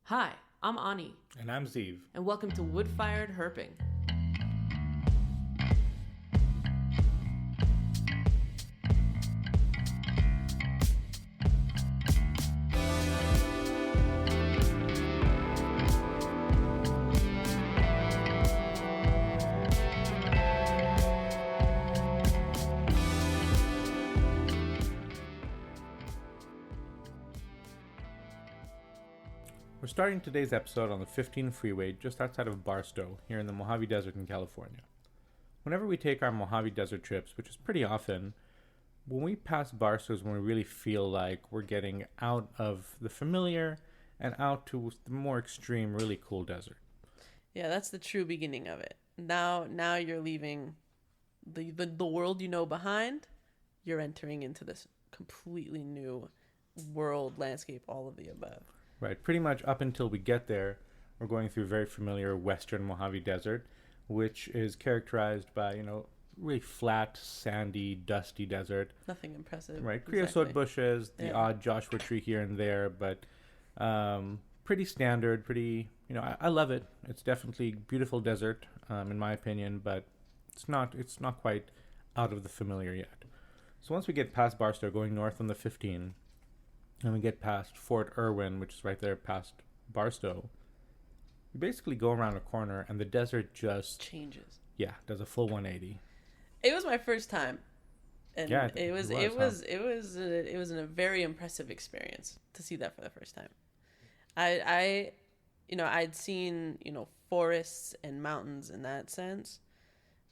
Hi, I'm Ani, And I'm Zeev. and welcome to Wood-Fired Herping. We're starting today's episode on the 15 freeway just outside of Barstow, here in the Mojave Desert in California. Whenever we take our Mojave Desert trips, which is pretty often, when we pass Barstow is when we really feel like we're getting out of the familiar and out to the more extreme, really cool desert. Yeah, that's the true beginning of it. Now you're leaving the world you know behind. You're entering into this completely new world, landscape, all of the above. Right, pretty much up until we get there, we're going through very familiar western Mojave Desert, which is characterized by, really flat, sandy, dusty desert. Nothing impressive. Right, creosote exactly. bushes, the odd Joshua tree here and there, but pretty standard, I love it. It's definitely beautiful desert, in my opinion, but it's not quite out of the familiar yet. So once we get past Barstow, going north on the 15, and we get past Fort Irwin, which is right there past Barstow, we basically go around a corner and the desert just changes. Yeah, does a full 180. It was my first time, and yeah, it was a very impressive experience to see that for the first time. I'd seen forests and mountains in that sense,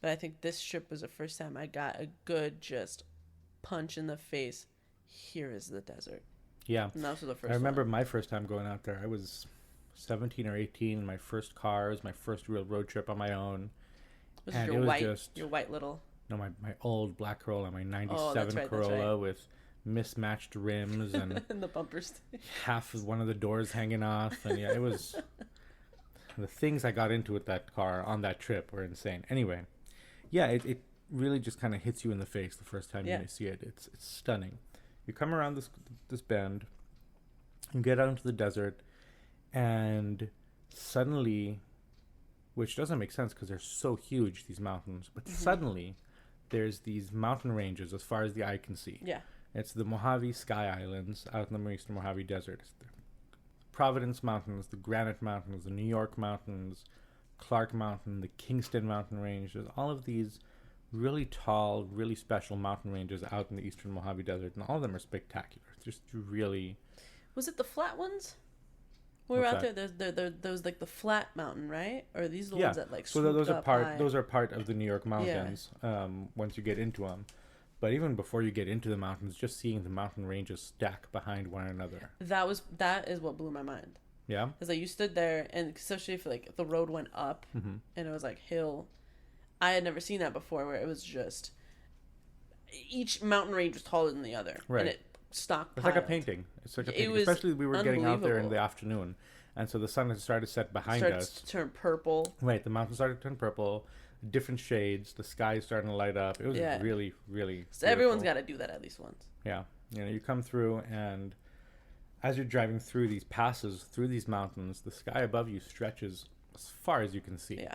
but I think this trip was the first time I got a good just punch in the face. Here is the desert. Yeah, and that was the first. I remember my first time going out there. I was 17 or 18. My first car was my first real road trip on my own. Was it your white little? No, my old black Corolla, my 97 Corolla with mismatched rims and, and the bumper stick. Half of one of the doors hanging off. And yeah, it was... the things I got into with that car on that trip were insane. Anyway, yeah, it really just kind of hits you in the face the first time you see it. It's stunning. You come around this bend, you get out into the desert, and suddenly, which doesn't make sense because they're so huge, these mountains, but suddenly there's these mountain ranges as far as the eye can see. Yeah. It's the Mojave Sky Islands out in the eastern Mojave Desert. It's the Providence Mountains, the Granite Mountains, the New York Mountains, Clark Mountain, the Kingston Mountain Range. There's all of these really tall, really special mountain ranges out in the eastern Mojave Desert, and all of them are spectacular. Just really... Was it the flat ones? We were out there. There was like the flat mountain, right? Or are these the ones that like swooped those are up part. high? Those are part of the New York mountains. Once you get into them, but even before you get into the mountains, just seeing the mountain ranges stack behind one another. That is what blew my mind. Yeah, because like you stood there, and especially if like the road went up and it was like hill. I had never seen that before, where it was just each mountain range was taller than the other, right? And it stockpiled. It's like a painting. It's like a painting. Especially we were getting out there in the afternoon, and so the sun had started to set behind us. To turn purple. Right, the mountains started to turn purple, different shades. The sky is starting to light up. It was really, really. So everyone's got to do that at least once. Yeah, you come through, and as you're driving through these passes, through these mountains, the sky above you stretches as far as you can see. Yeah.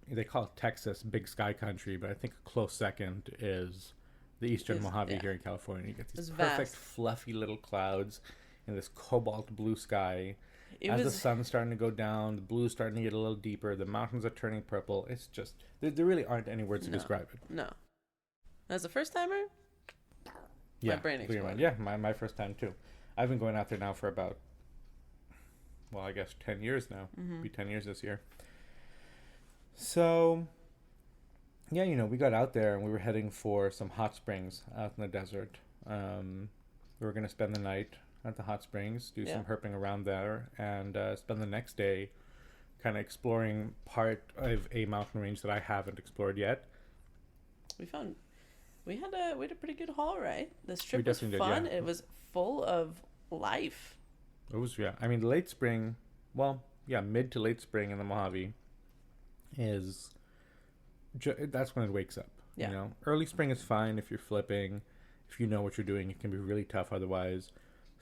They call it Texas big sky country, but I think a close second is the eastern Mojave here in California. You get these perfect fluffy little clouds in this cobalt blue sky. The sun's starting to go down, the blue's starting to get a little deeper, the mountains are turning purple. It's just, there really aren't any words to describe it. No. That's the first timer? Yeah, my brain exploded. Yeah, my first time too. I've been going out there now for about, well, I guess 10 years now. It'll be 10 years this year. So, yeah, we got out there and we were heading for some hot springs out in the desert. We were going to spend the night at the hot springs, do some herping around there, and spend the next day kind of exploring part of a mountain range that I haven't explored yet. We had a pretty good haul, right? This trip was fun. It was full of life. It was, yeah. I mean, late spring, mid to late spring in the Mojave that's when it wakes up. Early spring is fine if you're flipping, if you know what you're doing. It can be really tough otherwise.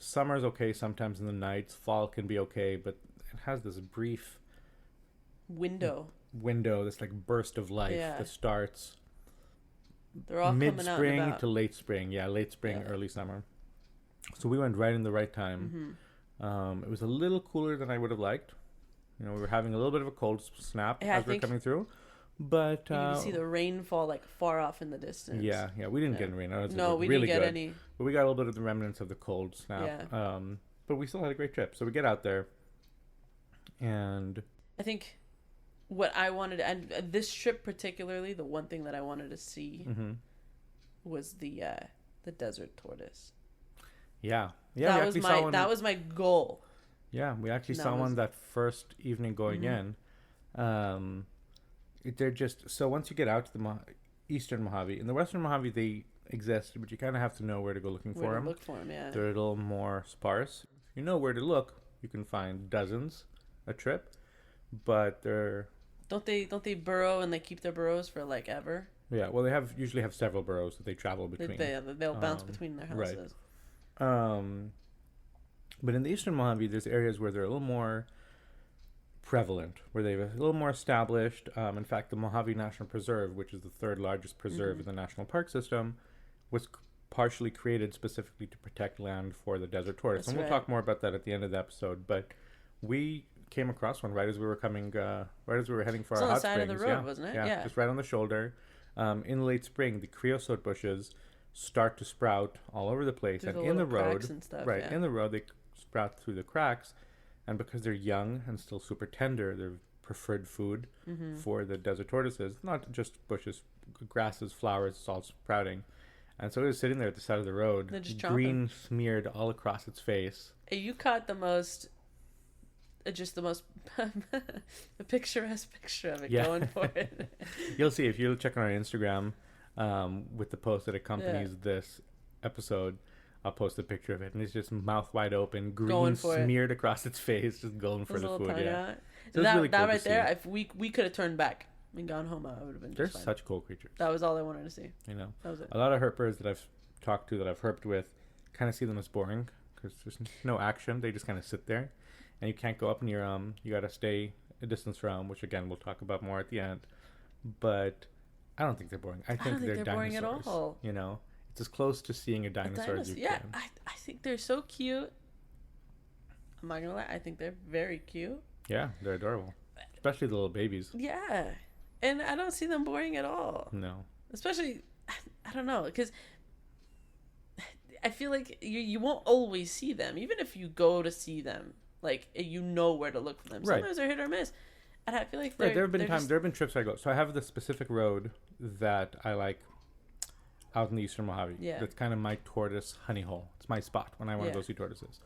Summer's okay sometimes in the nights. Fall can be okay, but it has this brief window, this like burst of life that starts they're all mid-spring to late spring. Yeah, late spring, early summer. So we went right in the right time. It was a little cooler than I would have liked. You know, we were having a little bit of a cold snap as we were coming through. But you can see the rainfall like far off in the distance. Yeah, we didn't get any rain. No, we didn't get any. But we got a little bit of the remnants of the cold snap. Yeah. But we still had a great trip. So we get out there, and I think what I wanted, and this trip particularly, the one thing that I wanted to see was the desert tortoise. Yeah. That was my goal. Yeah, we actually saw one that first evening going in. They're just, so once you get out to the eastern Mojave, in the western Mojave they exist, but you kind of have to know where to go looking for them. Look for them, yeah. They're a little more sparse. If you know where to look, you can find dozens a trip, but they're... Don't they burrow and they keep their burrows for like ever? Yeah, well they usually have several burrows that they travel between. They'll bounce between their houses. Right. But in the eastern Mojave, there's areas where they're a little more prevalent, where they're a little more established. In fact, the Mojave National Preserve, which is the third largest preserve in the national park system, was partially created specifically to protect land for the desert tortoise. We'll talk more about that at the end of the episode. But we came across one right as we were heading for our hot springs. Side of the road, wasn't it? Yeah, just right on the shoulder. In late spring, the creosote bushes start to sprout all over the place, and in the road, in the road, they sprout through the cracks. And because they're young and still super tender, they're preferred food for the desert tortoises. Not just bushes, grasses, flowers, it's all sprouting. And so it was sitting there at the side of the road, green smeared all across its face. You caught the most picturesque picture of it going for it. You'll see if you check on our Instagram with the post that accompanies this episode. I'll post a picture of it, and it's just mouth wide open, green smeared across its face, just going for the food. Yeah, so that, really cool that right there. If we could have turned back and gone home, I would have been. They're such cool creatures. That was all I wanted to see. You know, that was it. A lot of herpers that I've talked to, that I've herped with, kind of see them as boring because there's no action. They just kind of sit there, and you can't go up near them. You got to stay a distance from them, which again we'll talk about more at the end. But I don't think they're boring. I think they're boring dinosaurs, at all. You know. It's as close to seeing a dinosaur as you can. I think they're so cute. I'm not gonna lie, I think they're very cute. Yeah, they're adorable. Especially the little babies. Yeah. And I don't see them boring at all. No. Especially, I don't know, because I feel like you won't always see them. Even if you go to see them, like, you know where to look for them. Sometimes they're hit or miss. And I feel like there have been trips I go. So I have the specific road that I like out in the eastern Mojave. Yeah. That's kind of my tortoise honey hole. It's my spot when I want to go see tortoises.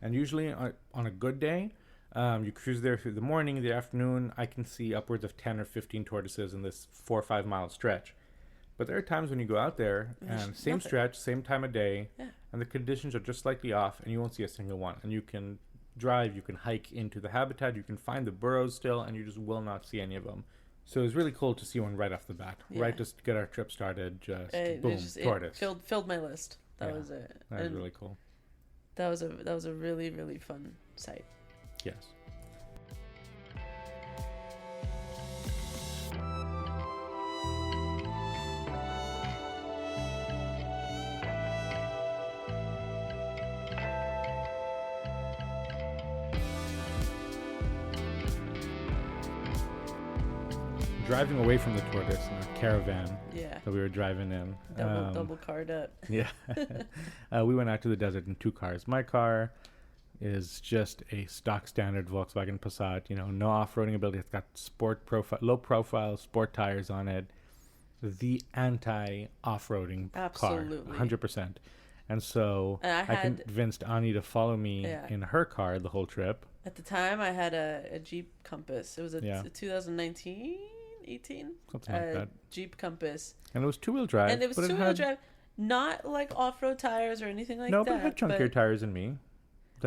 And usually on a good day, you cruise there through the morning, the afternoon. I can see upwards of 10 or 15 tortoises in this 4 or 5 mile stretch. But there are times when you go out there and same stretch, same time of day, and the conditions are just slightly off, and you won't see a single one. And you can drive, you can hike into the habitat, you can find the burrows still, and you just will not see any of them. So it was really cool to see one right off the bat. Yeah. Right, just to get our trip started. Boom, tortoise. It filled my list. That was it. That was really cool. That was a really, really fun sight. Yes. Driving away from the tortoise in a caravan that we were driving in. Double carred up. Yeah. We went out to the desert in 2 cars. My car is just a stock standard Volkswagen Passat, no off-roading ability. It's got low profile sport tires on it. The anti-off-roading car, 100%. And so I convinced Ani to follow me in her car the whole trip. At the time, I had a Jeep Compass. It was a 2019? 18 something like that Jeep Compass, and it was 2-wheel drive, and it was 2-wheel drive, not like off-road tires or anything like that. No, but it had chunkier tires than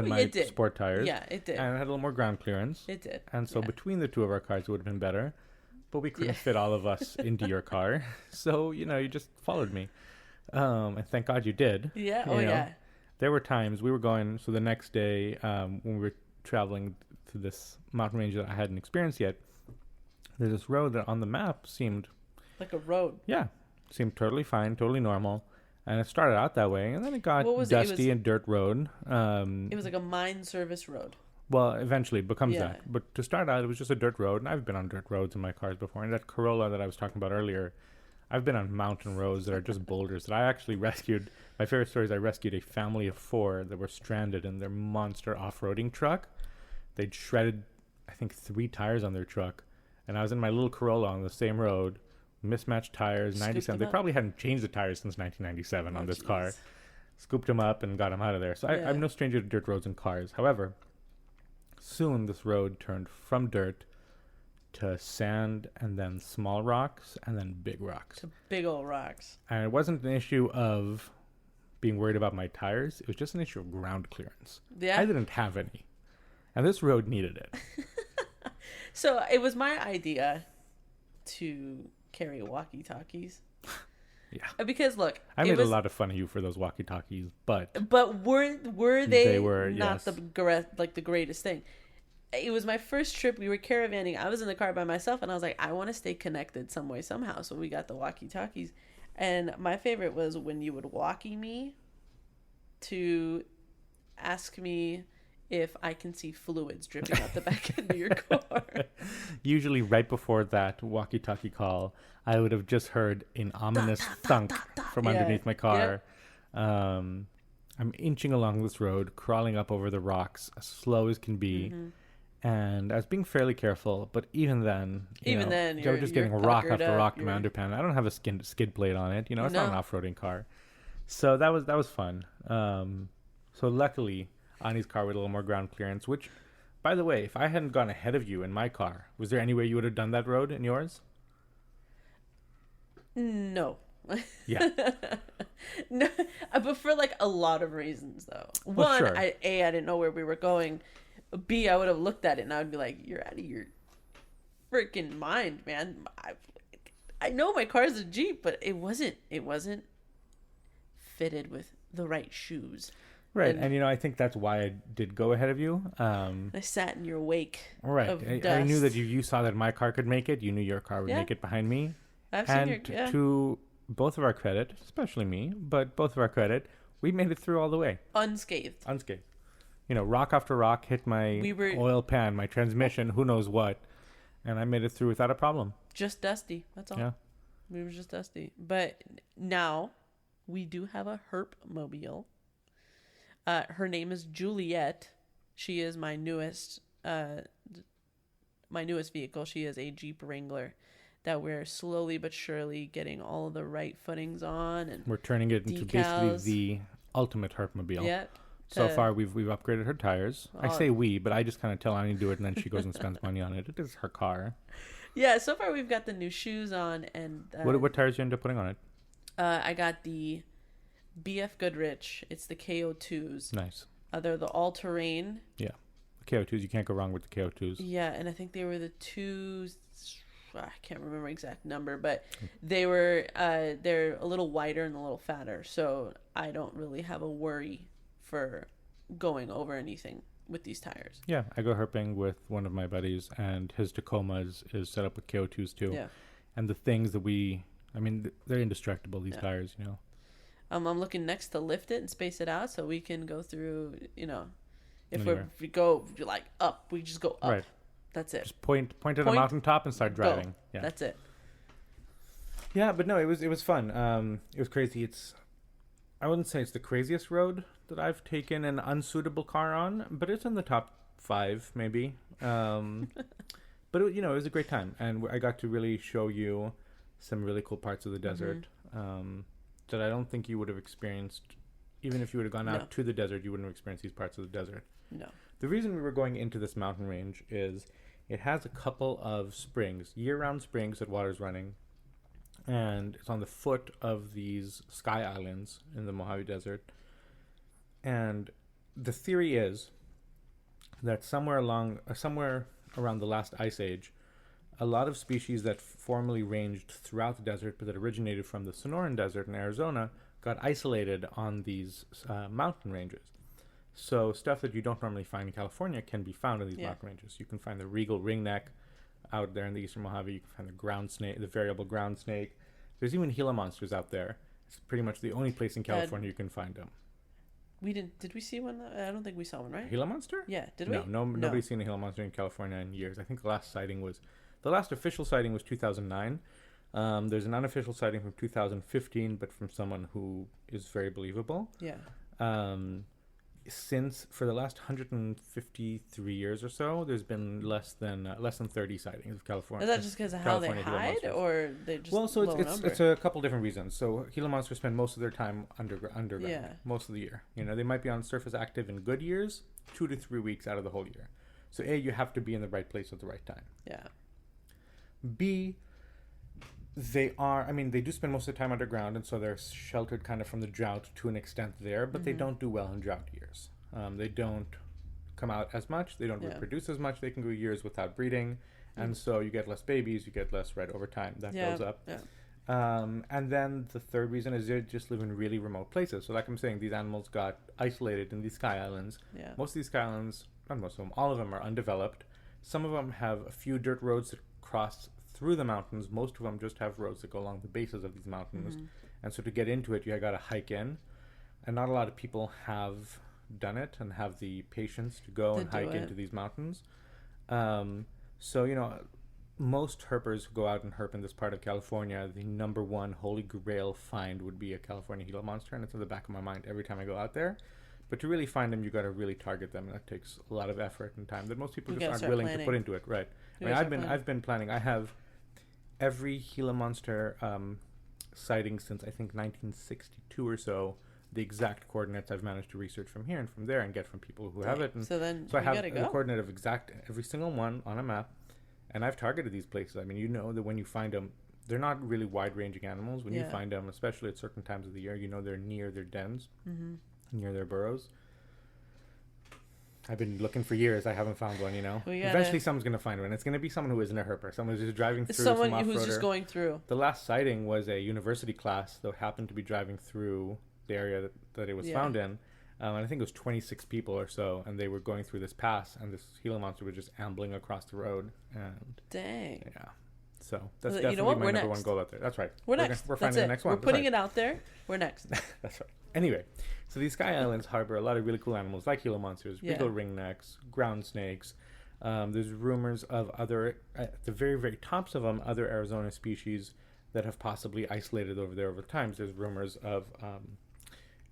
my sport tires. Yeah, it did, and it had a little more ground clearance. It did, and so between the two of our cars, it would have been better, but we couldn't fit all of us into your car, so you just followed me, and thank God you did. Yeah. there were times we were going. So the next day, when we were traveling to this mountain range that I hadn't experienced yet, there's this road that on the map seemed like a road. Yeah, seemed totally fine, totally normal. And it started out that way, and then it got dusty and dirt road. It was like a mine service road. Well, eventually it becomes that. But to start out, it was just a dirt road, and I've been on dirt roads in my cars before. And that Corolla that I was talking about earlier, I've been on mountain roads that are just boulders that I actually rescued. My favorite story is I rescued a family of 4 that were stranded in their monster off-roading truck. They'd shredded, I think, 3 tires on their truck. And I was in my little Corolla on the same road, mismatched tires, 97. They probably hadn't changed the tires since 1997 on this car. Scooped them up and got them out of there. So I'm no stranger to dirt roads and cars. However, soon this road turned from dirt to sand and then small rocks and then big rocks. To big old rocks. And it wasn't an issue of being worried about my tires. It was just an issue of ground clearance. Yeah. I didn't have any. And this road needed it. So it was my idea to carry walkie-talkies. Yeah. Because look, I made a lot of fun of you for those walkie-talkies, but were they were not the greatest thing. It was my first trip. We were caravanning. I was in the car by myself, and I was like, I want to stay connected some way, somehow. So we got the walkie-talkies. And my favorite was when you would walkie me to ask me if I can see fluids dripping out the back end of your car. Usually right before that walkie-talkie call, I would have just heard an ominous thunk from underneath my car. Yep. I'm inching along this road, crawling up over the rocks as slow as can be. Mm-hmm. And I was being fairly careful, but even then, you're just getting rock after rock to my underpan. I don't have a skid plate on it. It's not an off-roading car. So that was fun. So luckily, Ani's car with a little more ground clearance, which, by the way, if I hadn't gone ahead of you in my car, was there any way you would have done that road in yours? No. Yeah. No, but for like a lot of reasons, though. One, sure. I didn't know where we were going. B, I would have looked at it and I would be like, you're out of your freaking mind, man. I know my car's a Jeep, but it wasn't fitted with the right shoes. Right, and I think that's why I did go ahead of you. I sat in your wake. Right, of I dust. knew that you saw that my car could make it. You knew your car would make it behind me. To both of our credit, especially me, but both of our credit, we made it through all the way. Unscathed. Rock after rock hit my oil pan, my transmission, who knows what. And I made it through without a problem. Just dusty. That's all. Yeah. We were just dusty. But now we do have a herp mobile. Her name is Juliet. She is my newest vehicle. She is a Jeep Wrangler that we're slowly but surely getting all of the right footings on, and we're turning it into basically the ultimate herpmobile. Yep. So far, we've upgraded her tires. I say we, but I just kind of tell Annie to do it, and then she goes and spends money on it. It is her car. Yeah. So far, we've got the new shoes on, and what tires you end up putting on it? I got the BF Goodrich. It's the KO2s. Nice. They're the all-terrain. Yeah. The KO2s. You can't go wrong with the KO2s. Yeah, and I think they were the twos. I can't remember exact number, but they're a little wider and a little fatter, so I don't really have a worry for going over anything with these tires. Yeah, I go herping with one of my buddies, and his Tacoma is set up with KO2s too. Yeah. And the things that they're indestructible, these tires, I'm looking next to lift it and space it out so we can go through, if we go like up, we just go up. Right. That's it. Just point at a mountaintop and start driving. Go. Yeah. That's it. Yeah, but no, it was fun. It was crazy. I wouldn't say it's the craziest road that I've taken an unsuitable car on, but it's in the top 5 maybe. But it was a great time, and I got to really show you some really cool parts of the desert that I don't think you would have experienced. Even if you would have gone out to the desert, you wouldn't have experienced these parts of the desert. No. The reason we were going into this mountain range is it has a couple of springs, year-round springs that water's running, and it's on the foot of these sky islands in the Mojave Desert. And the theory is that somewhere around the last ice age, a lot of species that formerly ranged throughout the desert but that originated from the Sonoran Desert in Arizona got isolated on these mountain ranges. So stuff that you don't normally find in California can be found in these mountain ranges. You can find the regal ringneck out there in the eastern Mojave. You can find the ground snake, the variable ground snake. There's even Gila monsters out there. It's pretty much the only place in California you can find them. Did we see one? I don't think we saw one, right? Gila monster? Yeah, did we? No, nobody's seen a Gila monster in California in years. I think the last official sighting was 2009. There's an unofficial sighting from 2015, but from someone who is very believable. Yeah. For the last 153 years or so, there's been less than 30 sightings of California. Is that just because of how they hide, or they just it's a couple different reasons. So Gila monsters spend most of their time underground most of the year. They might be on surface active in good years, 2 to 3 weeks out of the whole year. So A, you have to be in the right place at the right time. Yeah. B, they do spend most of the time underground, and so they're sheltered kind of from the drought to an extent there, but they don't do well in drought years. They don't come out as much. They don't reproduce as much. They can go years without breeding, and so you get less babies. You get less over time. That builds up. Yeah. And then the third reason is they just live in really remote places. So like I'm saying, these animals got isolated in these sky islands. Yeah. Most of these sky islands, not most of them, all of them are undeveloped. Some of them have a few dirt roads that cross through the mountains. Most of them just have roads that go along the bases of these mountains. And so to get into it, you got to hike in. And not a lot of people have done it and have the patience to go and hike into these mountains. So, most herpers who go out and herp in this part of California, the number one holy grail find would be a California Gila monster. And it's in the back of my mind every time I go out there. But to really find them, you got to really target them. And that takes a lot of effort and time that most people just aren't willing to put into it. Right. I've been planning. I have every Gila monster sighting since I think 1962 or so. The exact coordinates I've managed to research from here and from there and get from people who have it. And so I have the coordinate of exact every single one on a map, and I've targeted these places. I mean, that when you find them, they're not really wide-ranging animals. When you find them, especially at certain times of the year, they're near their dens, near their burrows. I've been looking for years. I haven't found one, Eventually someone's going to find one. It's going to be someone who isn't a herper. Someone who's just driving through. Someone who's just going through. The last sighting was a university class that happened to be driving through the area that it was found in. And I think it was 26 people or so. And they were going through this pass. And this Gila monster was just ambling across the road. And dang. Yeah. So that's definitely my number one goal out there. That's right. We're next. We're finding the next one. We're putting it out there. We're next. That's right. Anyway, so these sky islands harbor a lot of really cool animals like Gila monsters, regal ringnecks, ground snakes. There's rumors of other, at the very, very tops of them, other Arizona species that have possibly isolated over there over time. There's rumors of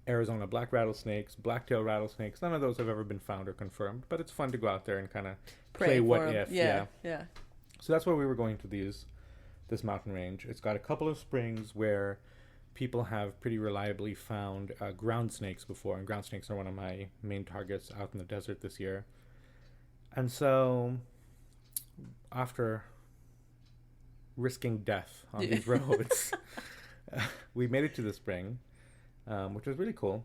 Arizona black rattlesnakes, black-tailed rattlesnakes. None of those have ever been found or confirmed, but it's fun to go out there and kind of play what if. Yeah. So that's why we were going to this mountain range. It's got a couple of springs where people have pretty reliably found ground snakes before, and ground snakes are one of my main targets out in the desert this year. And so after risking death on these roads, we made it to the spring, which was really cool.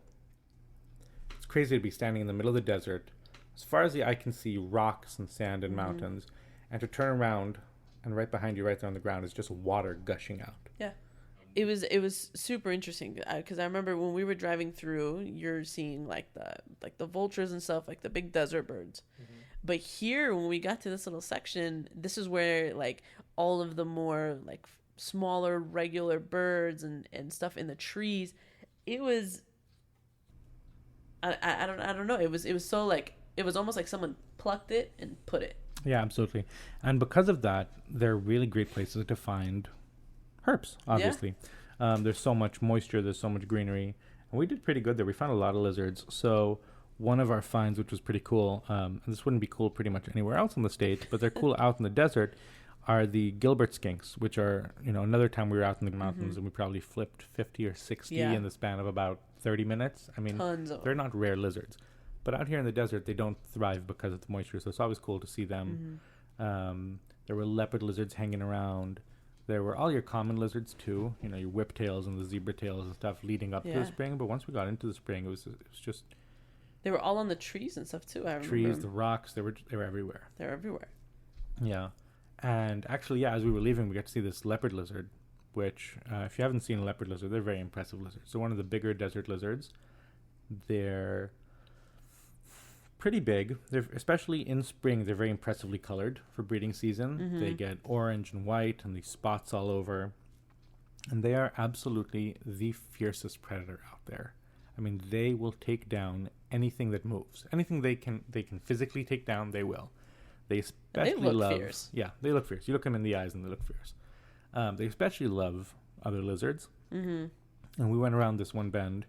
It's crazy to be standing in the middle of the desert, as far as the eye can see, rocks and sand and mountains, and to turn around and right behind you, right there on the ground, is just water gushing out. Yeah. It was super interesting because I remember when we were driving through, you're seeing like the vultures and stuff, like the big desert birds. But here, when we got to this little section, this is where like all of the more like smaller regular birds and stuff in the trees. It was I don't know. It was so like it was almost like someone plucked it and put it. Yeah, absolutely. And because of that, they're really great places to find herps, obviously. There's so much moisture, there's so much greenery, and we did pretty good there. We found a lot of lizards. So one of our finds, which was pretty cool, and this wouldn't be cool pretty much anywhere else in the States, but they're cool out in the desert, are the Gilbert skinks, which are, another time we were out in the mountains and we probably flipped 50 or 60 in the span of about 30 minutes. I mean, they're not rare lizards. But out here in the desert, they don't thrive because of the moisture, so it's always cool to see them. There were leopard lizards hanging around. There were all your common lizards too, your whiptails and the zebra tails and stuff leading up to the spring. But once we got into the spring, it was just... They were all on the trees and stuff too, I remember. Trees, the rocks, they were everywhere. They're everywhere. Yeah. And actually, as we were leaving, we got to see this leopard lizard which, if you haven't seen a leopard lizard, they're very impressive lizards. So one of the bigger desert lizards. They're pretty big. They're, especially in spring, they're very impressively colored for breeding season. They get orange and white and these spots all over. And they are absolutely the fiercest predator out there. I mean, they will take down anything that moves. Anything they can physically take down, they will. They especially love fierce. Yeah, they look fierce. You look them in the eyes and they look fierce. They especially love other lizards. And we went around this one bend,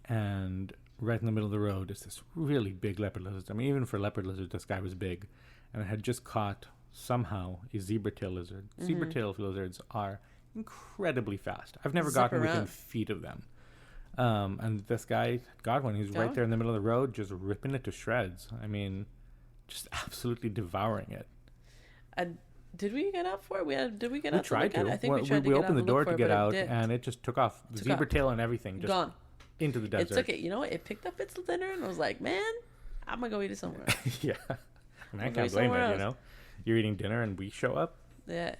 and right in the middle of the road is this really big leopard lizard. I mean, even for leopard lizard, this guy was big. And it had just caught, somehow, a zebra-tail lizard. Zebra-tail lizards are incredibly fast. I've never gotten within feet of them. And this guy got one. He was right there in the middle of the road, just ripping it to shreds. I mean, just absolutely devouring it. Did we get out for it? Did we get out? We tried to. I think we tried to we opened the door to get out, it and it just took off. The zebra tail and everything just gone into the desert. It's okay. You know what? It picked up its dinner and was like, man, I'm going to go eat it somewhere else. Yeah. I mean, I can't blame it, you know? You're eating dinner and we show up. Yeah.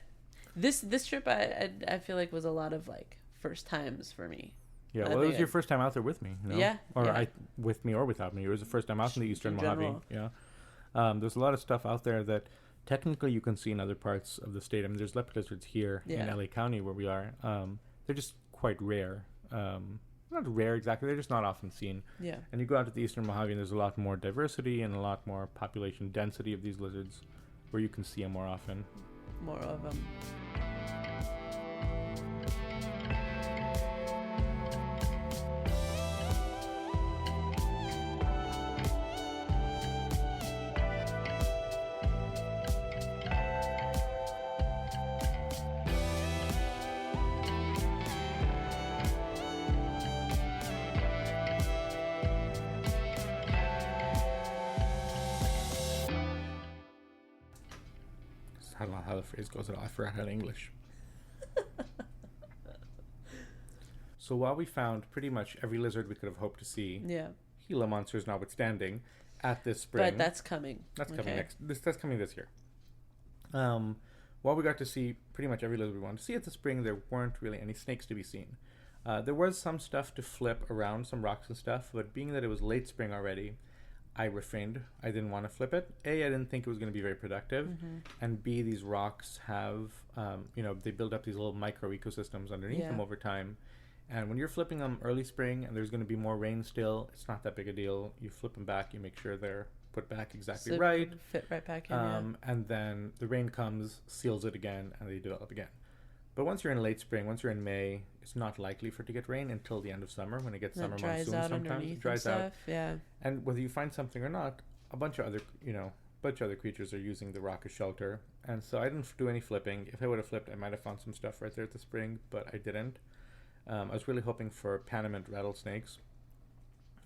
This trip, I feel like, was a lot of, like, first times for me. Yeah, well, it was your first time out there with me, you know? Yeah. Or with me or without me. It was the first time out in the Eastern Mojave. Yeah. There's a lot of stuff out there that technically you can see in other parts of the state. I mean, there's leopard lizards here in LA County where we are. They're just quite rare. Not rare exactly, they're just not often seen. Yeah. And you go out to the Eastern Mojave and there's a lot more diversity and a lot more population density of these lizards where you can see them more often. More of them. I don't know how the phrase goes at all. I forgot how to English. So while we found pretty much every lizard we could have hoped to see, Gila monsters notwithstanding, at this spring. But that's coming. That's coming next. That's coming this year. While we got to see pretty much every lizard we wanted to see at the spring, there weren't really any snakes to be seen. There was some stuff to flip around, some rocks and stuff, but being that it was late spring already, I refrained. I didn't want to flip it. A, I didn't think it was going to be very productive. And B, these rocks have, they build up these little micro ecosystems underneath them over time. And when you're flipping them early spring and there's going to be more rain still, it's not that big a deal. You flip them back, you make sure they're put back exactly right. Fit right back in, And then the rain comes, seals it again, and they develop again. But once you're in late spring, once you're in May, it's not likely for it to get rain until the end of summer when it gets summer monsoon sometimes. It dries out. Yeah. And whether you find something or not, a bunch of other creatures are using the rock as shelter. And so I didn't do any flipping. If I would have flipped, I might have found some stuff right there at the spring, but I didn't. I was really hoping for Panamint rattlesnakes,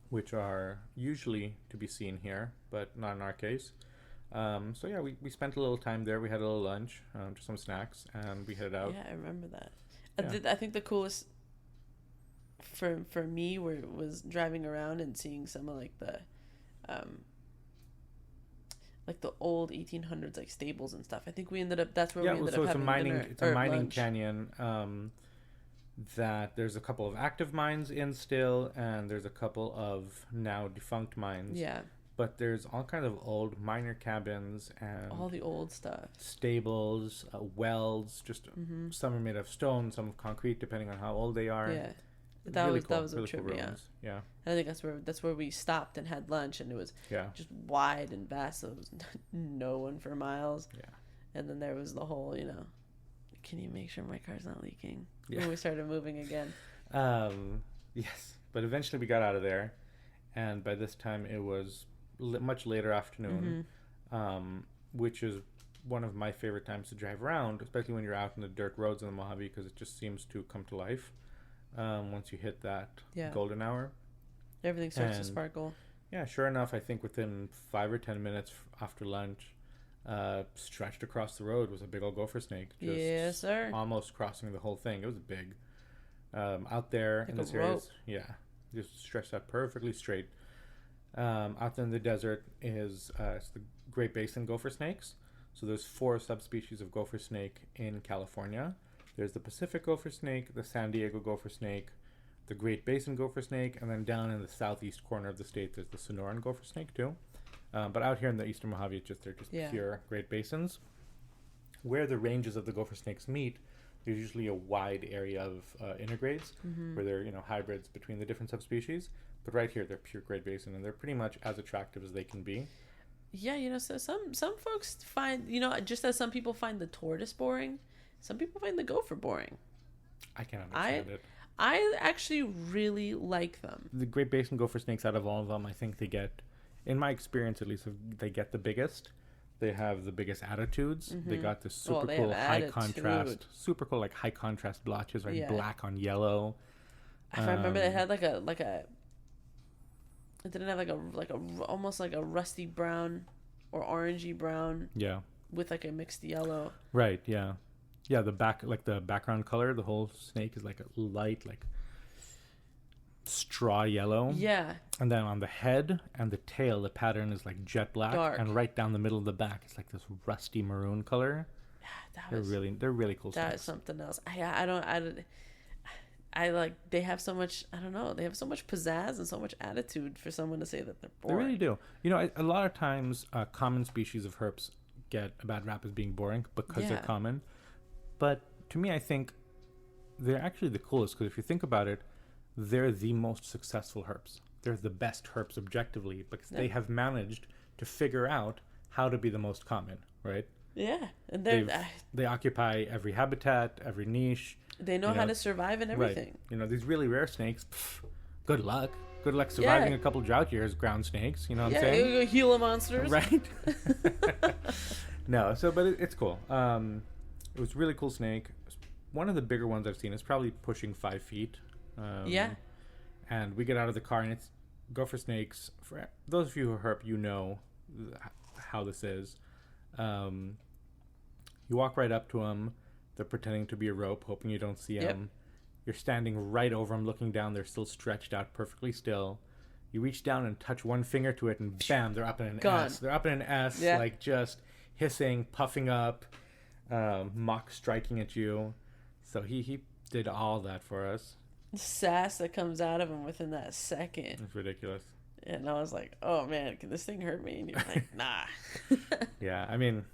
which are usually to be seen here, but not in our case. So yeah, we spent a little time there. We had a little lunch, just some snacks, and we headed out. Yeah, I remember that. I think the coolest for me was driving around and seeing some of like the old 1800s like stables and stuff. I think we ended up having dinner. It's a mining canyon. That there's a couple of active mines in still, and there's a couple of now defunct mines. Yeah. But there's all kinds of old miner cabins and all the old stuff. Stables, wells. Just some are made of stone, some of concrete, depending on how old they are. Yeah, that was a trip. Cool Yeah. Yeah. And I think that's where we stopped and had lunch, and it was just wide and vast. So there was no one for miles. Yeah. And then there was the whole, can you make sure my car's not leaking? Yeah. When we started moving again. Yes, but eventually we got out of there, and by this time it was much later afternoon, which is one of my favorite times to drive around, especially when you're out in the dirt roads in the Mojave, because it just seems to come to life once you hit that golden hour. Everything starts to sparkle. Yeah, sure enough, I think within 5 or 10 minutes after lunch, stretched across the road was a big old gophersnake. Yes, sir. Almost crossing the whole thing. It was big. Out there in this area, just stretched out perfectly straight. Out there in the desert is it's the Great Basin gopher snakes. So there's 4 subspecies of gopher snake in California. There's the Pacific gopher snake, the San Diego gopher snake, the Great Basin gopher snake, and then down in the southeast corner of the state, there's the Sonoran gopher snake too. But out here in the eastern Mojave, they're just pure Great Basins. Where the ranges of the gopher snakes meet, there's usually a wide area of intergrades where they're hybrids between the different subspecies. But right here, they're pure Great Basin, and they're pretty much as attractive as they can be. Yeah, so some folks find, just as some people find the tortoise boring, some people find the gopher boring. I can't understand it. I actually really like them. The Great Basin gopher snakes, out of all of them, I think they get, in my experience at least, they get the biggest. They have the biggest attitudes. They got this super cool high contrast, like high contrast blotches, right? Yeah. Black on yellow. If I remember, they had it didn't have like a almost like a rusty brown or orangey brown. Yeah. With like a mixed yellow. Right. Yeah. Yeah. The background color, the whole snake is like a light, like straw yellow. Yeah. And then on the head and the tail, the pattern is like jet black. Dark. And right down the middle of the back, it's like this rusty maroon color. Yeah, they're really cool. That is something else. I like, they have so much, I don't know, they have so much pizzazz and so much attitude for someone to say that they're boring. They really do. A lot of times common species of herps get a bad rap as being boring because they're common. But to me, I think they're actually the coolest, because if you think about it, they're the most successful herps. They're the best herps objectively, because they have managed to figure out how to be the most common, right? Yeah. And they occupy every habitat, every niche. They know how to survive and everything. Right. These really rare snakes, good luck. Good luck surviving a couple drought years, ground snakes. You know what I'm saying? Yeah, Gila monsters. Right? No, but it's cool. It was a really cool snake. One of the bigger ones I've seen is probably pushing 5 feet. And we get out of the car, and it's gopher snakes. For those of you who are herp, how this is. You walk right up to them. They're pretending to be a rope, hoping you don't see them. You're standing right over them, looking down. They're still stretched out perfectly still. You reach down and touch one finger to it, and bam, they're up in an S. They're up in an S, like just hissing, puffing up, mock striking at you. So he did all that for us. The sass that comes out of him within that second. It's ridiculous. And I was like, oh man, can this thing hurt me? And you're like, nah. Yeah, I mean,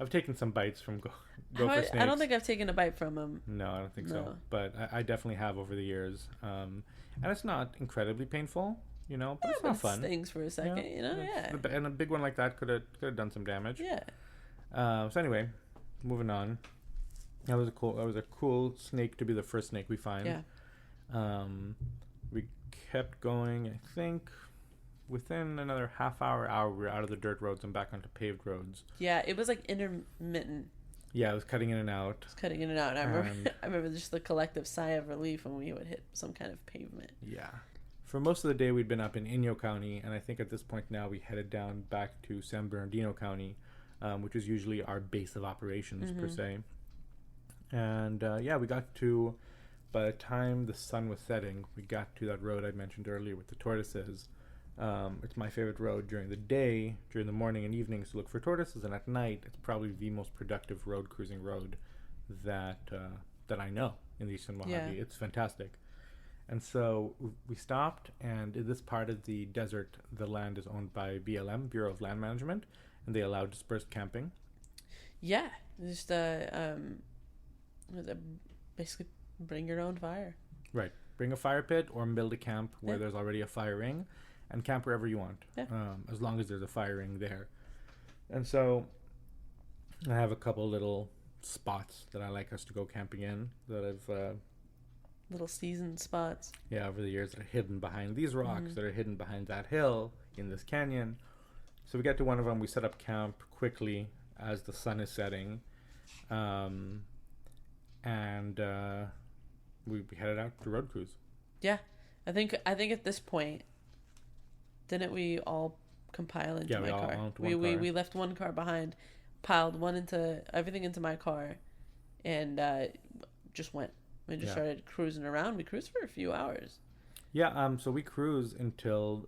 I've taken some bites from gopher snakes. I don't think I've taken a bite from him. No, I don't think so. But I definitely have over the years. And it's not incredibly painful, but it's not fun. It stings for a second, And a big one like that could have done some damage. Yeah. So anyway, moving on. That was a cool snake to be the first snake we find. Yeah. We kept going, I think. Within another half hour, we were out of the dirt roads and back onto paved roads. Yeah, it was like intermittent. Yeah, it was cutting in and out. And I remember just the collective sigh of relief when we would hit some kind of pavement. Yeah. For most of the day, we'd been up in Inyo County, and I think at this point now we headed down back to San Bernardino County, which is usually our base of operations, per se. And, we got to, by the time the sun was setting, we got to that road I mentioned earlier with the tortoises. It's my favorite road during the day, during the morning and evenings to look for tortoises, and at night it's probably the most productive road cruising road that I know in the Eastern Mojave. Yeah. It's fantastic. And so we stopped, and in this part of the desert, the land is owned by BLM, Bureau of Land Management, and they allow dispersed camping. Yeah, just basically bring your own fire. Right, bring a fire pit or build a camp where there's already a fire ring. And camp wherever you want, as long as there's a fire ring there. And so I have a couple little spots that I like us to go camping in that I've... little seasoned spots. Yeah, over the years that are hidden behind these rocks, that are hidden behind that hill, in this canyon. So we get to one of them, we set up camp quickly as the sun is setting. And we headed out to road cruise. Yeah, I think at this point... Didn't we all compile into my car? We left one car behind, piled everything into my car, and just went. We just started cruising around. We cruised for a few hours. Yeah. So we cruised until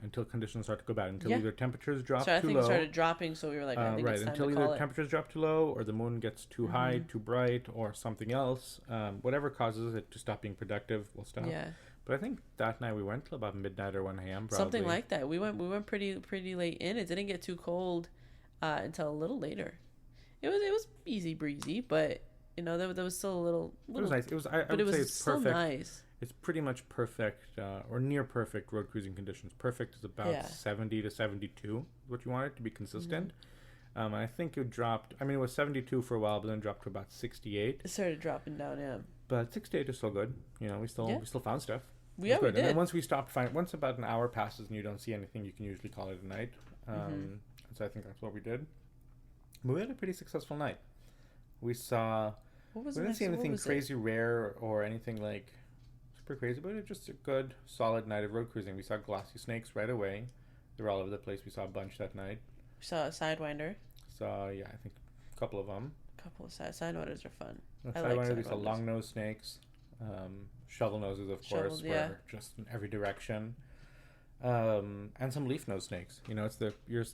until conditions start to go bad. Until either temperatures drop so I too think low. It started dropping, so we were like, I think it's time until to either call it. temperatures drop too low, or the moon gets too high, too bright, or something else. Whatever causes it to stop being productive, will stop. Yeah. But I think that night we went till about midnight or 1 a.m. Probably. Something like that. We went pretty late in. It didn't get too cold until a little later. It was easy breezy, but there was still a little. It was nice. I would say it's perfect. Nice. It's pretty much perfect or near perfect road cruising conditions. Perfect is about 70 to 72, what you want it to be consistent. And I think it dropped. I mean, it was 72 for a while, but then dropped to about 68. It started dropping down, yeah. But 68 is still good. We still found stuff. We did. And then once we stopped finding, once about an hour passes and you don't see anything, you can usually call it a night. So I think that's what we did. But we had a pretty successful night. We didn't see anything crazy rare or anything like super crazy, but it's just a good, solid night of road cruising. We saw glossy snakes right away. They were all over the place. We saw a bunch that night. We saw a sidewinder. I think a couple of them. Sidewinders are fun. We saw long-nosed snakes. Shovel noses, of course, were just in every direction. And some leaf-nosed snakes. It's your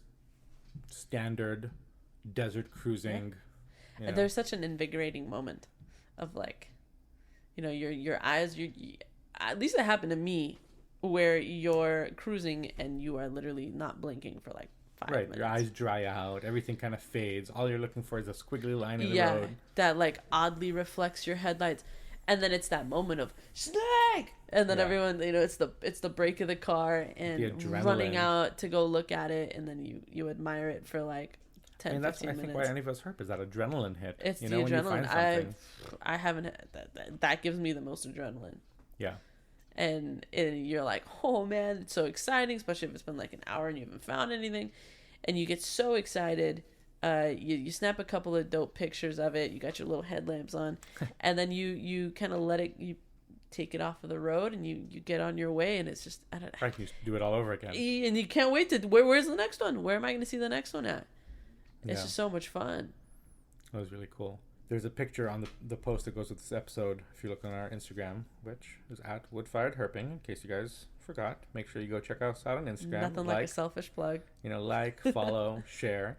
standard desert cruising. Yeah. And there's such an invigorating moment of your eyes. At least it happened to me, where you're cruising and you are literally not blinking for 5 minutes. Your eyes dry out. Everything kind of fades. All you're looking for is a squiggly line in the road. That oddly reflects your headlights. And then it's that moment of snake, and then everyone, it's the brake of the car and running out to go look at it, and then you admire it for 10, 15 minutes. I think why any of us herp is that adrenaline hit. It's the adrenaline. I haven't had that. That gives me the most adrenaline. Yeah. And you're like, oh man, it's so exciting, especially if it's been an hour and you haven't found anything, and you get so excited. You snap a couple of dope pictures of it. You got your little headlamps on, and then you kind of you take it off of the road, and you get on your way, and it's just right. You do it all over again, and you can't wait to where's the next one? Where am I going to see the next one at? It's just so much fun. That was really cool. There's a picture on the post that goes with this episode. If you look on our Instagram, which is at Woodfired Herping, in case you guys forgot, make sure you go check us out on Instagram. Nothing like a selfish plug. Follow, share.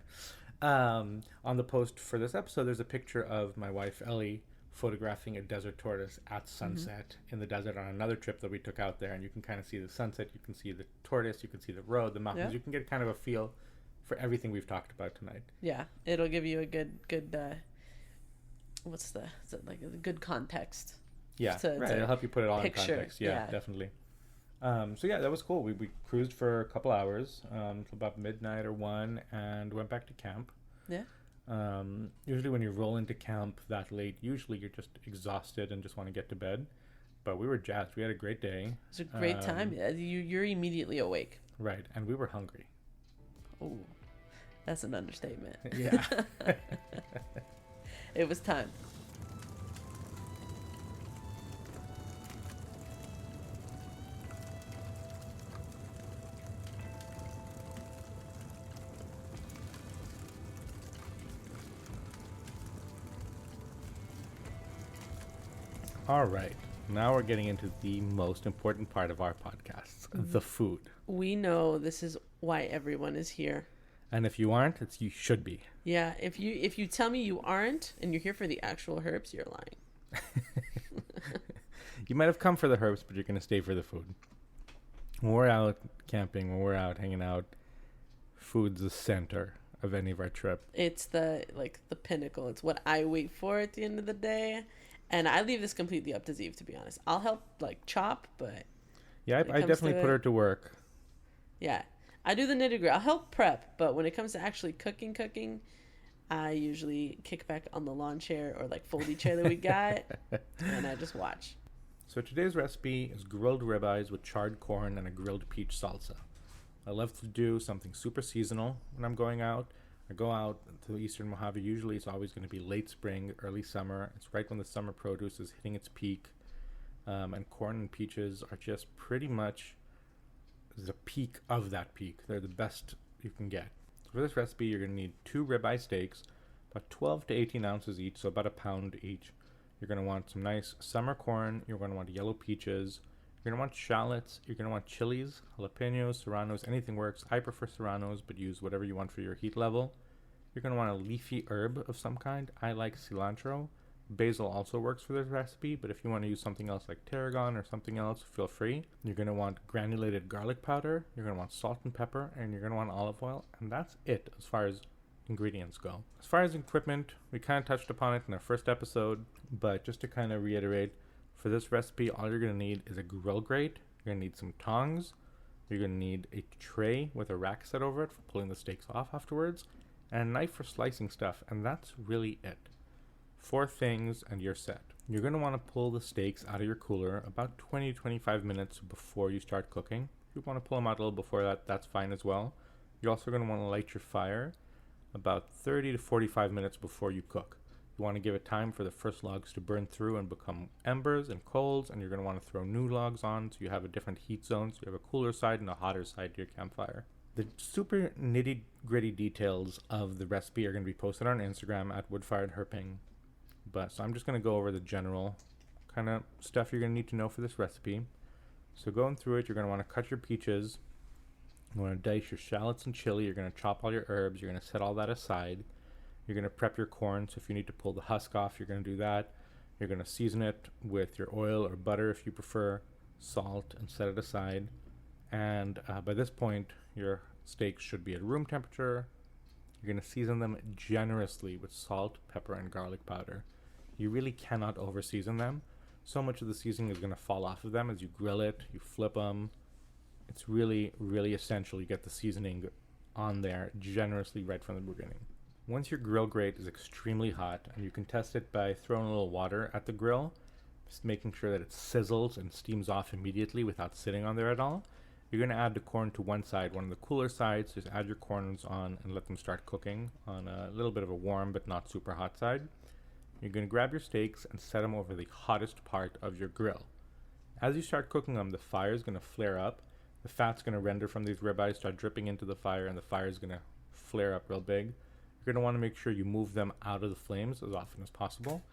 On the post for this episode, there's a picture of my wife Ellie photographing a desert tortoise at sunset in the desert on another trip that we took out there, and you can kind of see the sunset, you can see the tortoise, you can see the road, the mountains, you can get kind of a feel for everything we've talked about tonight. Yeah, it'll give you a good a good context. Yeah, it'll help you put it all in context. Yeah, definitely. That was cool. We cruised for a couple hours till about midnight or 1 and went back to camp. Yeah. Usually when you roll into camp that late, usually you're just exhausted and just want to get to bed. But we were jazzed. We had a great day. It was a great time. You're immediately awake. Right. And we were hungry. Oh, that's an understatement. Yeah. It was time. All right. Now we're getting into the most important part of our podcasts, the food. We know this is why everyone is here. And if you aren't, you should be. Yeah, if you tell me you aren't and you're here for the actual herbs, you're lying. You might have come for the herbs, but you're going to stay for the food. When we're out camping, when we're out hanging out, food's the center of any of our trip. It's the pinnacle. It's what I wait for at the end of the day. And I leave this completely up to Zeev, to be honest. I'll help chop, but yeah, I definitely put her to work. Yeah, I do the nitty-gritty. I'll help prep, but when it comes to actually cooking, I usually kick back on the lawn chair or foldy chair that we got, and I just watch. So today's recipe is grilled ribeyes with charred corn and a grilled peach salsa. I love to do something super seasonal when I'm going out. I go out to eastern Mojave. Usually it's always going to be late spring, early summer. It's right when the summer produce is hitting its peak. And corn and peaches are just pretty much the peak of that peak. They're the best you can get. So for this recipe, you're going to need 2 ribeye steaks, about 12 to 18 ounces each, so about a pound each. You're going to want some nice summer corn. You're going to want yellow peaches, You're going to want shallots. You're going to want chilies, jalapenos, serranos, anything works. I prefer serranos, but use whatever you want for your heat level. You're going to want a leafy herb of some kind. I like cilantro. Basil also works for this recipe, but if you want to use something else like tarragon or something else, feel free. You're going to want granulated garlic powder. You're going to want salt and pepper, and you're going to want olive oil. And that's it as far as ingredients go. As far as equipment, we kind of touched upon it in our first episode, but just to kind of reiterate, for this recipe, all you're going to need is a grill grate. You're going to need some tongs. You're going to need a tray with a rack set over it for pulling the steaks off afterwards, and a knife for slicing stuff, and that's really it. 4 things and you're set. You're going to want to pull the steaks out of your cooler about 20 to 25 minutes before you start cooking. If you want to pull them out a little before that, that's fine as well. You're also going to want to light your fire about 30 to 45 minutes before you cook. You want to give it time for the first logs to burn through and become embers and coals, and you're going to want to throw new logs on so you have a different heat zone, so you have a cooler side and a hotter side to your campfire. The super nitty-gritty details of the recipe are going to be posted on Instagram at woodfiredherping. So I'm just going to go over the general kind of stuff you're going to need to know for this recipe. So going through it, you're going to want to cut your peaches. You want to dice your shallots and chili. You're going to chop all your herbs. You're going to set all that aside. You're going to prep your corn, so if you need to pull the husk off, you're going to do that. You're going to season it with your oil or butter if you prefer, salt, and set it aside. And by this point, your steaks should be at room temperature. You're going to season them generously with salt, pepper, and garlic powder. You really cannot over-season them. So much of the seasoning is going to fall off of them as you grill it, you flip them. It's really, really essential you get the seasoning on there generously right from the beginning. Once your grill grate is extremely hot, and you can test it by throwing a little water at the grill, just making sure that it sizzles and steams off immediately without sitting on there at all, you're going to add the corn to one side, one of the cooler sides. Just add your corns on and let them start cooking on a little bit of a warm but not super hot side. You're going to grab your steaks and set them over the hottest part of your grill. As you start cooking them, the fire is going to flare up. The fat's going to render from these ribeyes, start dripping into the fire, and the fire is going to flare up real big. You're going to want to make sure you move them out of the flames as often as possible.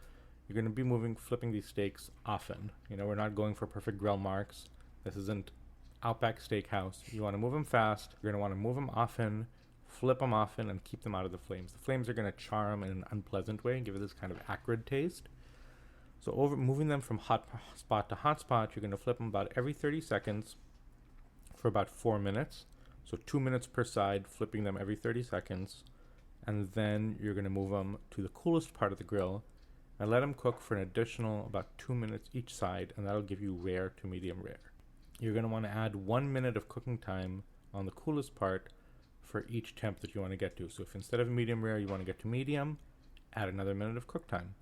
You're going to be flipping these steaks often. We're not going for perfect grill marks. This isn't Outback Steakhouse. You want to move them fast. You're going to want to move them often, flip them often, and keep them out of the flames. The flames are going to char them in an unpleasant way and give it this kind of acrid taste. So moving them from hot spot to hot spot, you're going to flip them about every 30 seconds for about 4 minutes. So 2 minutes per side, flipping them every 30 seconds. And then you're going to move them to the coolest part of the grill and let them cook for an additional about 2 minutes each side, and that'll give you rare to medium rare. You're going to want to add 1 minute of cooking time on the coolest part for each temp that you want to get to. So if instead of medium rare you want to get to medium, add another minute of cook time.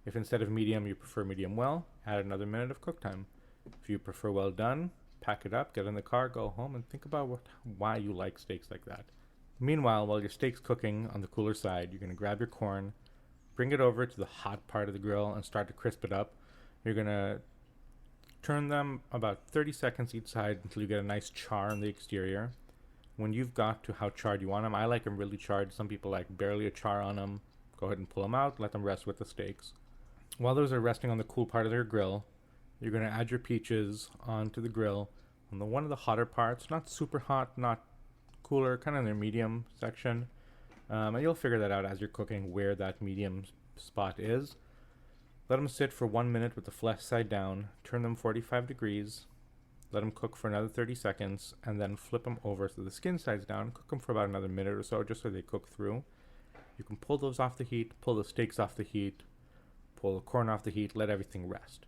If instead of medium you prefer medium well, add another minute of cook time. If you prefer well done, pack it up, get in the car, go home, and think about why you like steaks like that. Meanwhile, while your steak's cooking on the cooler side, you're going to grab your corn, bring it over to the hot part of the grill, and start to crisp it up. You're going to turn them about 30 seconds each side until you get a nice char on the exterior. When you've got to how charred you want them, I like them really charred. Some people like barely a char on them. Go ahead and pull them out, let them rest with the steaks. While those are resting on the cool part of their grill, you're going to add your peaches onto the grill on one of the hotter parts, not super hot, not cooler, kind of in their medium section. And you'll figure that out as you're cooking where that medium spot is. Let them sit for 1 minute with the flesh side down, turn them 45 degrees, let them cook for another 30 seconds, and then flip them over so the skin side's down, cook them for about another minute or so just so they cook through. You can pull those off the heat, pull the steaks off the heat, pull the corn off the heat, let everything rest.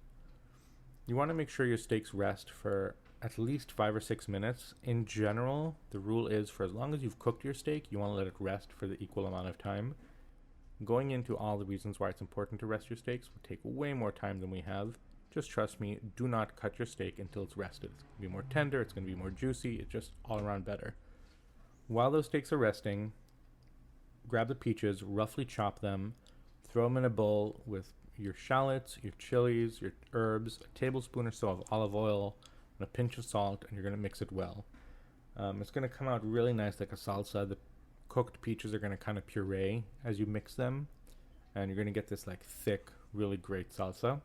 You want to make sure your steaks rest for at least 5 or 6 minutes. In general, the rule is for as long as you've cooked your steak, you want to let it rest for the equal amount of time. Going into all the reasons why it's important to rest your steaks will take way more time than we have. Just trust me, do not cut your steak until it's rested. It's going to be more tender, it's going to be more juicy, it's just all around better. While those steaks are resting, grab the peaches, roughly chop them, throw them in a bowl with your shallots, your chilies, your herbs, a tablespoon or so of olive oil, and a pinch of salt, and you're going to mix it well. It's going to come out really nice like a salsa. The cooked peaches are going to kind of puree as you mix them, and you're going to get this like thick, really great salsa.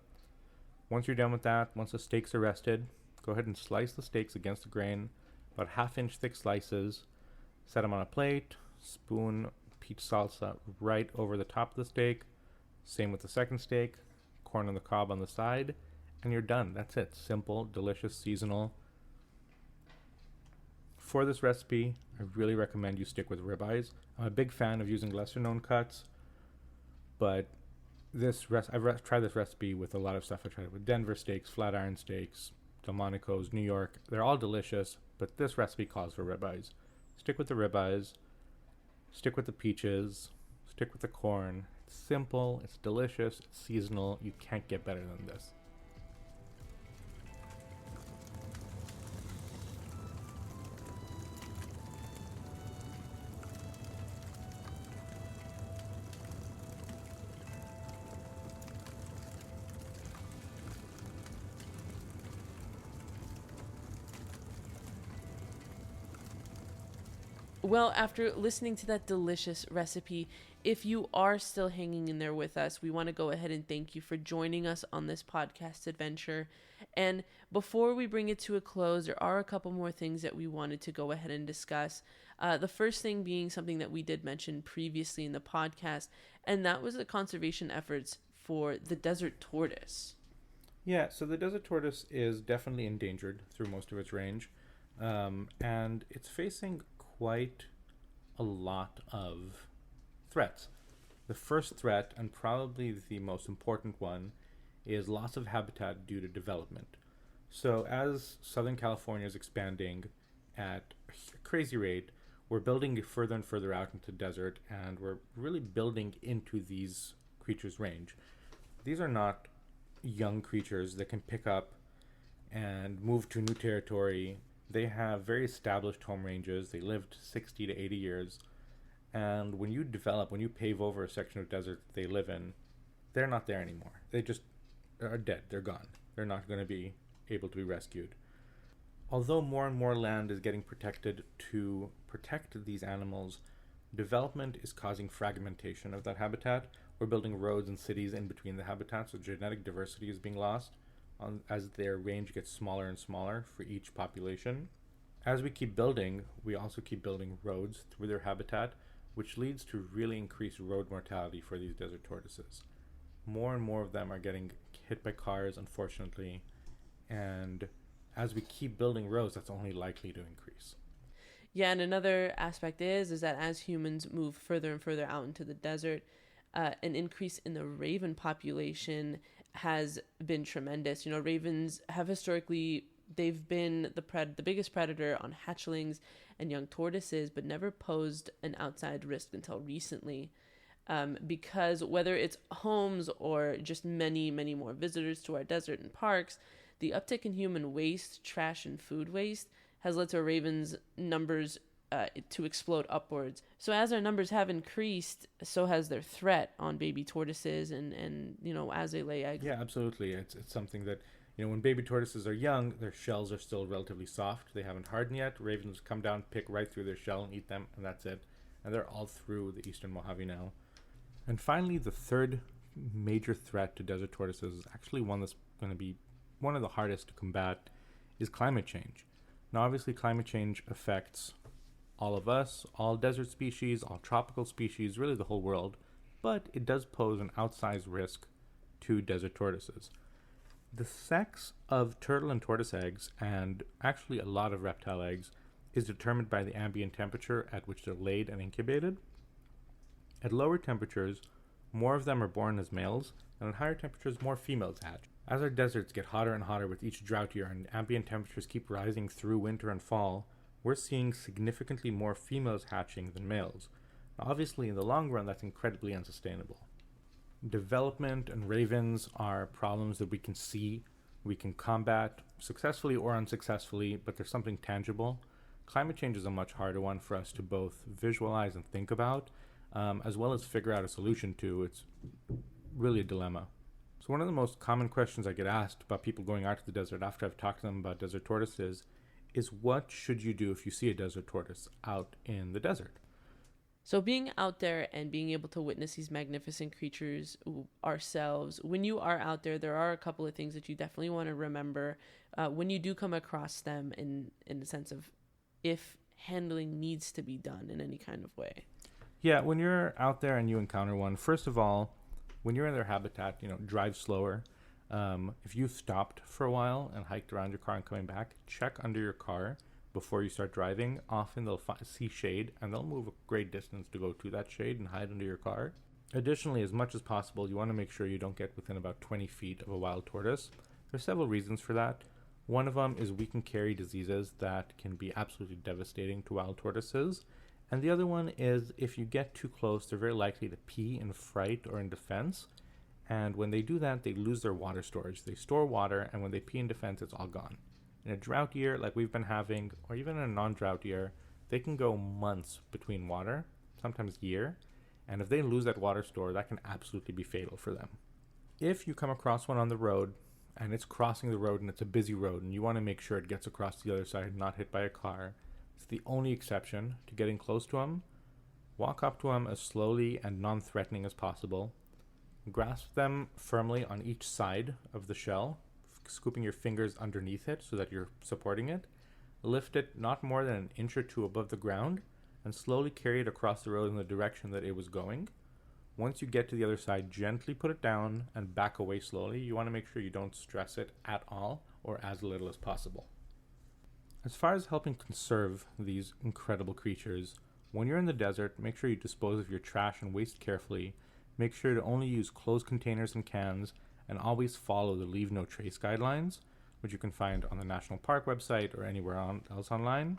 Once you're done with that, once the steaks are rested, go ahead and slice the steaks against the grain, about 1/2 inch thick slices. Set them on a plate, spoon peach salsa right over the top of the steak. Same with the second steak, corn on the cob on the side, and you're done. That's it. Simple, delicious, seasonal. For this recipe, I really recommend you stick with ribeyes. I'm a big fan of using lesser known cuts, but I've tried this recipe with a lot of stuff. I tried it with Denver steaks, Flatiron steaks, Delmonico's, New York. They're all delicious, but this recipe calls for ribeyes. Stick with the ribeyes, stick with the peaches, stick with the corn. It's simple, it's delicious, it's seasonal. You can't get better than this. Well, after listening to that delicious recipe, if you are still hanging in there with us, we want to go ahead and thank you for joining us on this podcast adventure. And before we bring it to a close, there are a couple more things that we wanted to go ahead and discuss. The first thing being something that we did mention previously in the podcast, and that was the conservation efforts for the desert tortoise. Yeah, so the desert tortoise is definitely endangered through most of its range, and it's facing quite a lot of threats. The first threat, and probably the most important one, is loss of habitat due to development. So as Southern California is expanding at a crazy rate, we're building further and further out into the desert, and we're really building into these creatures' range. These are not young creatures that can pick up and move to new territory. They have very established home ranges. They lived 60 to 80 years. And when you pave over a section of desert that they live in, they're not there anymore. They just are dead. They're gone. They're not going to be able to be rescued. Although more and more land is getting protected to protect these animals, development is causing fragmentation of that habitat. We're building roads and cities in between the habitats, so genetic diversity is being lost as their range gets smaller and smaller for each population. As we keep building, we also keep building roads through their habitat, which leads to really increased road mortality for these desert tortoises. More and more of them are getting hit by cars, unfortunately, and as we keep building roads, that's only likely to increase. Yeah, and another aspect is that as humans move further and further out into the desert, an increase in the raven population has been tremendous. You know, ravens have historically, they've been the biggest predator on hatchlings and young tortoises, but never posed an outside risk until recently. Because whether it's homes or just many, many more visitors to our desert and parks, the uptick in human waste, trash, and food waste has led to ravens' numbers to explode upwards. So as our numbers have increased, so has their threat on baby tortoises and you know, as they lay eggs. Yeah, absolutely. It's something that, you know, when baby tortoises are young, their shells are still relatively soft. They haven't hardened yet. Ravens come down, pick right through their shell and eat them, and that's it. And they're all through the eastern Mojave now. And finally, the third major threat to desert tortoises is actually one that's going to be one of the hardest to combat, is climate change. Now, obviously, climate change affects all of us, all desert species, all tropical species, really the whole world, but it does pose an outsized risk to desert tortoises. The sex of turtle and tortoise eggs, and actually a lot of reptile eggs, is determined by the ambient temperature at which they're laid and incubated. At lower temperatures, more of them are born as males, and at higher temperatures, more females hatch. As our deserts get hotter and hotter with each drought year and ambient temperatures keep rising through winter and fall, we're seeing significantly more females hatching than males. Now, obviously, in the long run, that's incredibly unsustainable. Development and ravens are problems that we can see, we can combat successfully or unsuccessfully, but there's something tangible. Climate change is a much harder one for us to both visualize and think about, as well as figure out a solution to. It's really a dilemma. So one of the most common questions I get asked about people going out to the desert after I've talked to them about desert tortoises is what should you do if you see a desert tortoise out in the desert? So being out there and being able to witness these magnificent creatures ourselves, when you are out there, there are a couple of things that you definitely want to remember when you do come across them in the sense of if handling needs to be done in any kind of way. Yeah, when you're out there and you encounter one, first of all, when you're in their habitat, drive slower. If you stopped for a while and hiked around your car and coming back, check under your car before you start driving. Often they'll see shade and they'll move a great distance to go to that shade and hide under your car. Additionally, as much as possible, you want to make sure you don't get within about 20 feet of a wild tortoise. There's several reasons for that. One of them is we can carry diseases that can be absolutely devastating to wild tortoises. And the other one is if you get too close, they're very likely to pee in fright or in defense. And when they do that, they lose their water storage. They store water, and when they pee in defense, it's all gone. In a drought year like we've been having, or even in a non-drought year, they can go months between water, sometimes year. And if they lose that water store, that can absolutely be fatal for them. If you come across one on the road, and it's crossing the road and it's a busy road, and you want to make sure it gets across the other side, not hit by a car, it's the only exception to getting close to them. Walk up to them as slowly and non-threatening as possible. Grasp them firmly on each side of the shell, scooping your fingers underneath it so that you're supporting it. Lift it not more than an inch or two above the ground and slowly carry it across the road in the direction that it was going. Once you get to the other side, gently put it down and back away slowly. You want to make sure you don't stress it at all or as little as possible. As far as helping conserve these incredible creatures, when you're in the desert, make sure you dispose of your trash and waste carefully. Make sure to only use closed containers and cans, and always follow the Leave No Trace guidelines, which you can find on the National Park website or anywhere else online.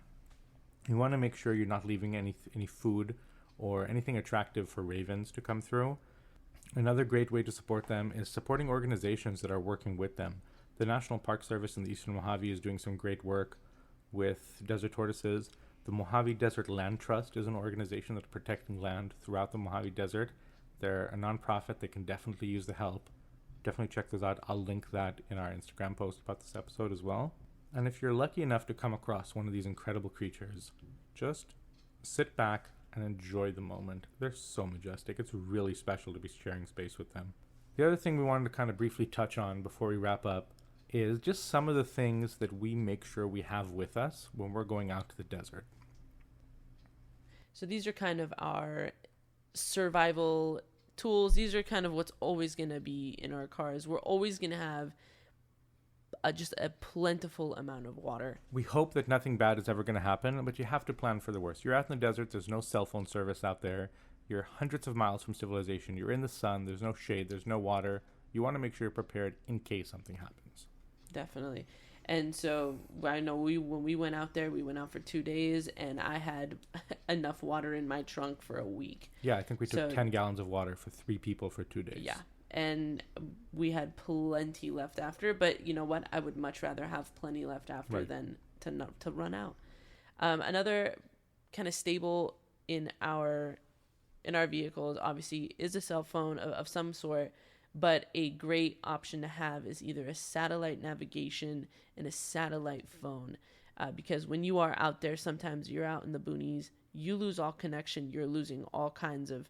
You want to make sure you're not leaving any food or anything attractive for ravens to come through. Another great way to support them is supporting organizations that are working with them. The National Park Service in the Eastern Mojave is doing some great work with desert tortoises. The Mojave Desert Land Trust is an organization that's protecting land throughout the Mojave Desert. They're a nonprofit that can definitely use the help. Definitely check those out. I'll link that in our Instagram post about this episode as well. And if you're lucky enough to come across one of these incredible creatures, just sit back and enjoy the moment. They're so majestic. It's really special to be sharing space with them. The other thing we wanted to kind of briefly touch on before we wrap up is just some of the things that we make sure we have with us when we're going out to the desert. So these are kind of our survival tools. These are kind of what's always going to be in our cars. We're always going to have just a plentiful amount of water. We hope that nothing bad is ever going to happen, but you have to plan for the worst. You're out in the desert. There's no cell phone service out there. You're hundreds of miles from civilization. You're in the sun. There's no shade. There's no water. You want to make sure you're prepared in case something happens. Definitely. And so I know when we went out there, we went out for 2 days, and I had enough water in my trunk for a week. Yeah, I think we took 10 gallons of water for 3 people for 2 days. Yeah, and we had plenty left after. But you know what? I would much rather have plenty left after than to run out. Another kind of staple in our vehicles, obviously, is a cell phone of some sort. But a great option to have is either a satellite navigation and a satellite phone. Because when you are out there, sometimes you're out in the boonies, you lose all connection. You're losing all kinds of,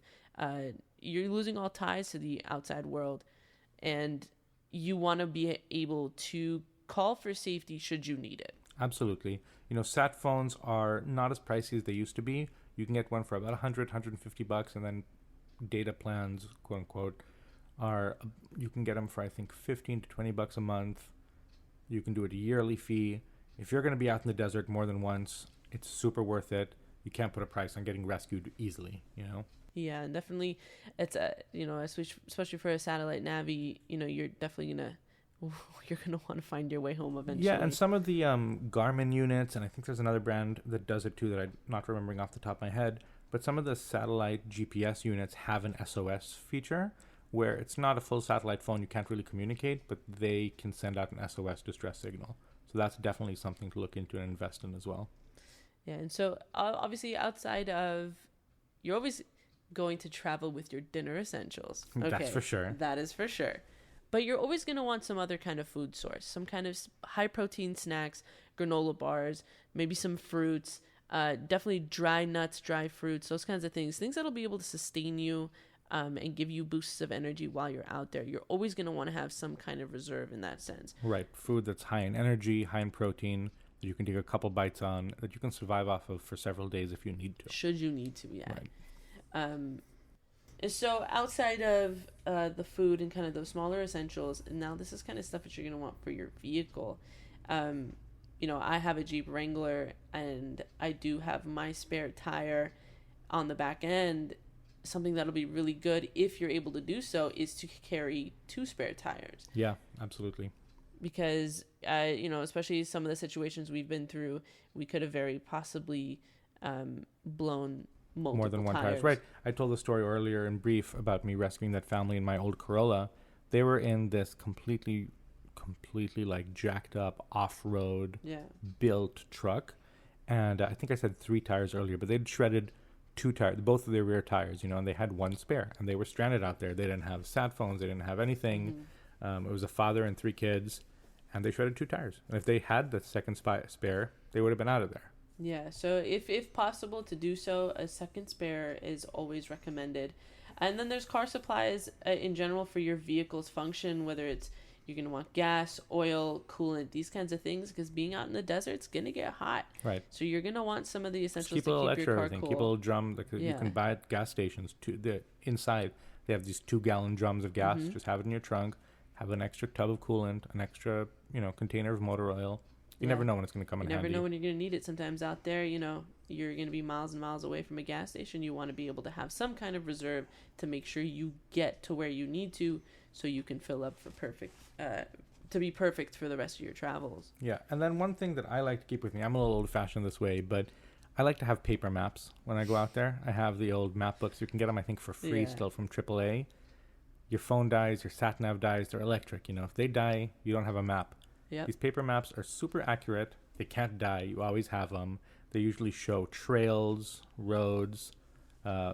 you're losing all ties to the outside world. And you want to be able to call for safety should you need it. Absolutely. Sat phones are not as pricey as they used to be. You can get one for about $100-$150, and then data plans, quote unquote, you can get them for I think $15 to $20 a month. You can do it a yearly fee. If you're going to be out in the desert more than once, it's super worth it. You can't put a price on getting rescued easily, Yeah, and definitely, it's especially for a satellite navi, you're definitely gonna want to find your way home eventually. Yeah, and some of the Garmin units, and I think there's another brand that does it too that I'm not remembering off the top of my head, but some of the satellite GPS units have an SOS feature, where it's not a full satellite phone, you can't really communicate, but they can send out an SOS distress signal. So that's definitely something to look into and invest in as well. Yeah, and so obviously outside of, you're always going to travel with your dinner essentials. Okay, that's for sure. That is for sure. But you're always going to want some other kind of food source, some kind of high protein snacks, granola bars, maybe some fruits, Definitely dry nuts, dry fruits, those kinds of things that'll be able to sustain you and give you boosts of energy while you're out there. You're always going to want to have some kind of reserve in that sense. Right. Food that's high in energy, high in protein, that you can take a couple bites on, that you can survive off of for several days if you need to. Should you need to, yeah. Right. So outside of the food and kind of those smaller essentials, and now this is kind of stuff that you're going to want for your vehicle. I have a Jeep Wrangler, and I do have my spare tire on the back end. Something that'll be really good if you're able to do so is to carry 2 spare tires. Yeah, absolutely. Because, especially some of the situations we've been through, we could have very possibly blown multiple more than one tires. Right. I told the story earlier in brief about me rescuing that family in my old Corolla. They were in this completely like jacked up off-road built truck, and I think I said 3 tires earlier, but they'd shredded 2 tires, both of their rear tires, and they had 1 spare, and they were stranded out there. They didn't have sat phones, they didn't have anything. It was a father and 3 kids, and they shredded 2 tires. And if they had the second spare, they would have been out of there. Yeah, so if possible to do so, a second spare is always recommended. And then there's car supplies in general for your vehicle's function, whether it's you're going to want gas, oil, coolant, these kinds of things, because being out in the desert, it's going to get hot. Right. So you're going to want some of the essentials keep to keep extra your car everything. cool. Keep a little drum that you can buy at gas stations. Inside, they have these 2-gallon drums of gas. Just have it in your trunk. Have an extra tub of coolant, an extra, container of motor oil. You never know when it's going to come in handy. You never know when you're going to need it. Sometimes out there, you're going to be miles and miles away from a gas station. You want to be able to have some kind of reserve to make sure you get to where you need to, so you can fill up to be perfect for the rest of your travels. Yeah, and then one thing that I like to keep with me, I'm a little old-fashioned this way, but I like to have paper maps when I go out there. I have the old map books. You can get them, I think, for free still from AAA. Your phone dies, your sat-nav dies, they're electric. If they die, you don't have a map. Yep. These paper maps are super accurate. They can't die. You always have them. They usually show trails, roads,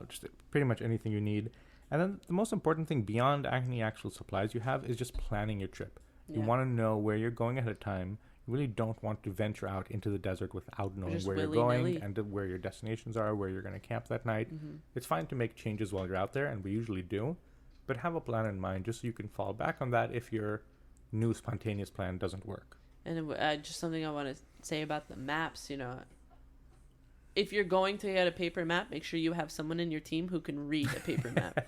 just pretty much anything you need. And then the most important thing beyond any actual supplies you have is just planning your trip. You want to know where you're going ahead of time. You really don't want to venture out into the desert without knowing where you're going and where your destinations are, where you're going to camp that night. It's fine to make changes while you're out there, and we usually do, but have a plan in mind just so you can fall back on that if your new spontaneous plan doesn't work. And just something I want to say about the maps, if you're going to get a paper map, make sure you have someone in your team who can read a paper map,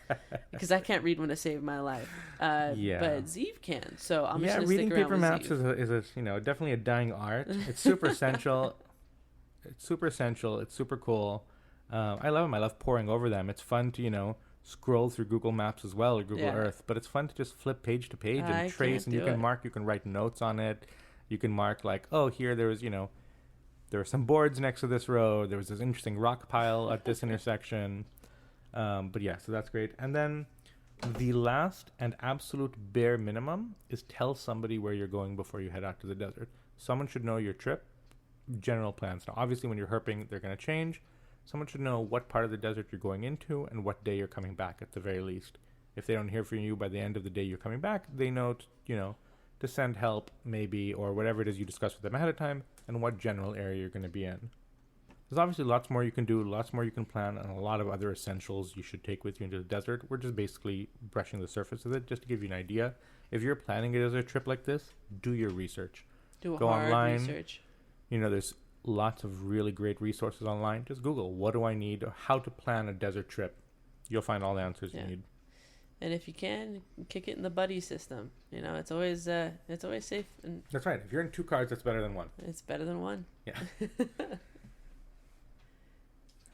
because I can't read one to save my life. But Zeev can, so I'm just gonna reading stick around paper with maps Zeev. is definitely a dying art. It's super essential. It's super cool. I love them. I love poring over them. It's fun to scroll through Google Maps as well, or Google Earth, but it's fun to just flip page to page and trace, and you can mark. You can write notes on it. You can mark like, oh, here there was there were some boards next to this road. There was this interesting rock pile at this intersection. But yeah, so that's great. And then the last and absolute bare minimum is tell somebody where you're going before you head out to the desert. Someone should know your trip, general plans. Now, obviously, when you're herping, they're going to change. Someone should know what part of the desert you're going into and what day you're coming back at the very least. If they don't hear from you by the end of the day you're coming back, they know, to send help maybe, or whatever it is you discuss with them ahead of time, and what general area you're going to be in. There's obviously lots more you can do, lots more you can plan, and a lot of other essentials you should take with you into the desert. We're just basically brushing the surface of it just to give you an idea. If you're planning a desert trip like this, do your research. Go hard online. Research. There's lots of really great resources online. Just Google, what do I need, or how to plan a desert trip. You'll find all the answers you need. And if you can, kick it in the buddy system. It's always safe. And that's right. If you're in 2 cars, that's better than 1. It's better than 1. Yeah.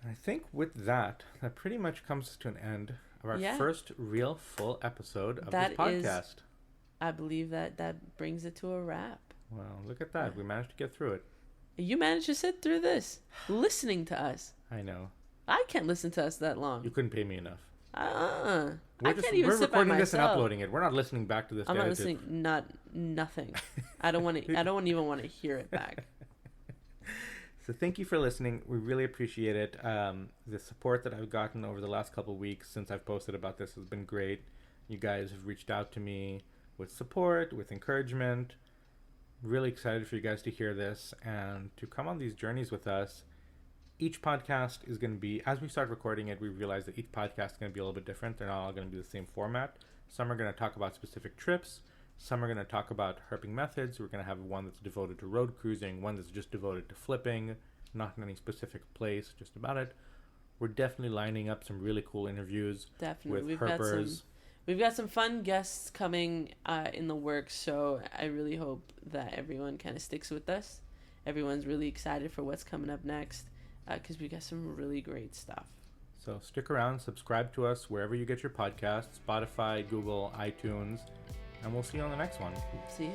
I think with that pretty much comes to an end of our first real full episode of this podcast. I believe that brings it to a wrap. Well, look at that. We managed to get through it. You managed to sit through this, listening to us. I know. I can't listen to us that long. You couldn't pay me enough. I can't even sit by myself. We're recording this and uploading it. We're not listening back to this. I'm not listening. Nothing. I don't even want to hear it back. So thank you for listening. We really appreciate it. The support that I've gotten over the last couple of weeks since I've posted about this has been great. You guys have reached out to me with support, with encouragement. Really excited for you guys to hear this and to come on these journeys with us. each podcast is going to be, as we start recording it, we realize that each podcast is going to be a little bit different. They're not all going to be the same format. Some are going to talk about specific trips. Some are going to talk about herping methods. We're going to have one that's devoted to road cruising, one that's just devoted to flipping, not in any specific place, just about it. We're definitely lining up some really cool interviews with herpers. We've got some fun guests coming in the works, so I really hope that everyone kind of sticks with us. Everyone's really excited for what's coming up next because we got some really great stuff. So stick around, subscribe to us wherever you get your podcasts, Spotify, Google, iTunes, and we'll see you on the next one. See ya.